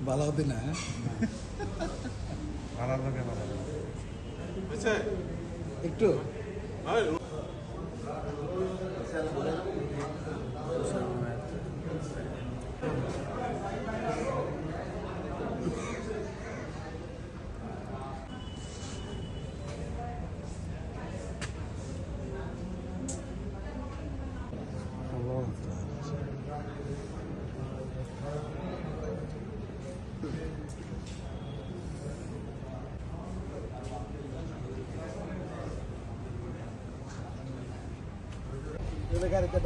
ভালো হবে না একটু গাড়িতে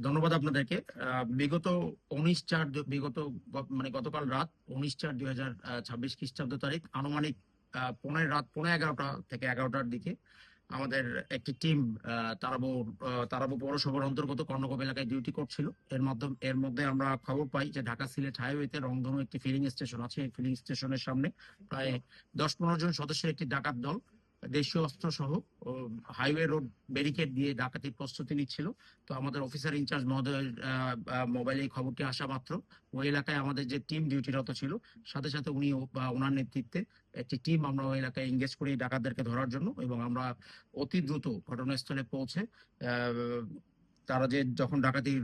ধন্যবাদ আপনাদেরকে। বিগত 19/4 মানে গতকাল রাত 19/4/2026 খ্রিস্টাব্দ তারিখ আনুমানিক রাত 11:15 থেকে 11টার দিকে আমাদের একটি টিম তারাবো পৌরসভার অন্তর্গত কর্ণগোপ এলাকায় ডিউটি করছিল। এর মধ্যে আমরা খবর পাই যে ঢাকা সিলেট হাইওয়েতে রংধনু একটি ফিলিং স্টেশন আছে। এই ফিলিং স্টেশনের সামনে প্রায় 10-15 জন সদস্যের একটি ডাকাত দল দেশীয় অস্ত্র সহ হাইওয়ে রোড ব্যারিকেড দিয়ে ডাকাতির প্রস্তুতি নিচ্ছিল। তো আমাদের অফিসার ইনচার্জ মহোদয়ের মোবাইলে এই খবরটি আসা মাত্র ওই এলাকায় আমাদের যে টিম ডিউটিরত ছিল সাথে সাথে উনি বা ওনার নেতৃত্বে একটি টিম আমরা ওই এলাকায় এঙ্গেজ করি ডাকাতদেরকে ধরার জন্য, এবং আমরা অতি দ্রুত ঘটনাস্থলে পৌঁছে তারা যখন ডাকাতির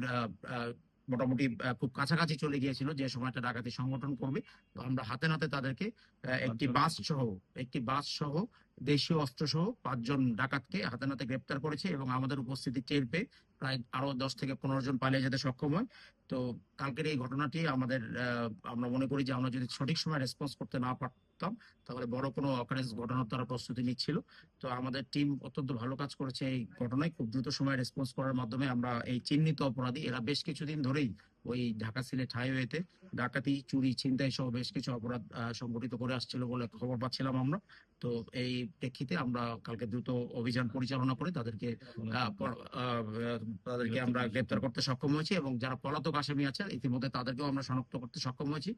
মোটামুটি খুব কাছাকাছি চলে গিয়েছিল যে সময়টা ডাকাতি সংগঠন করবে, তো আমরা হাতে নাতে তাদেরকে একটি বাস সহ দেশীয় অস্ত্র সহ 5 জন ডাকাতকে হাতে নাতে গ্রেপ্তার করেছে, এবং আমাদের উপস্থিতি টের পেয়ে প্রায় আরো 10 থেকে 15 জন পালিয়ে যেতে সক্ষম হয়। তো কালকের এই ঘটনাটি আমরা মনে করি যে আমরা যদি সঠিক সময় রেসপন্স করতে না পারতাম তাহলে বড় কোনো অকারেন্স ঘটানোর তারা প্রস্তুতি নিচ্ছিল। তো আমাদের টিম অত্যন্ত ভালো কাজ করেছে এই ঘটনায়। খুব দ্রুত সময় রেসপন্স করার মাধ্যমে আমরা এই চিহ্নিত অপরাধী, এরা বেশ কিছুদিন ধরেই ওই ঢাকা সিলেট হাইওয়েতে ডাকাতি, চুরি, ছিনতাই সহ বেশ কিছু অপরাধ সংগঠিত করে আসছিল বলে খবর পাচ্ছিলাম আমরা। তো এই প্রেক্ষিতে আমরা কালকে দ্রুত অভিযান পরিচালনা করে তাদেরকে আমরা গ্রেপ্তার করতে সক্ষম হয়েছি, এবং যারা পলাতক আসামি আছে ইতিমধ্যে তাদেরকেও আমরা শনাক্ত করতে সক্ষম হয়েছি।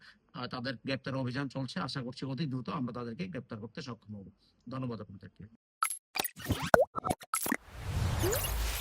তাদের গ্রেপ্তার অভিযান চলছে, আশা করছি অতি দ্রুত আমরা তাদেরকে গ্রেপ্তার করতে সক্ষম হব। ধন্যবাদ আপনাদেরকে।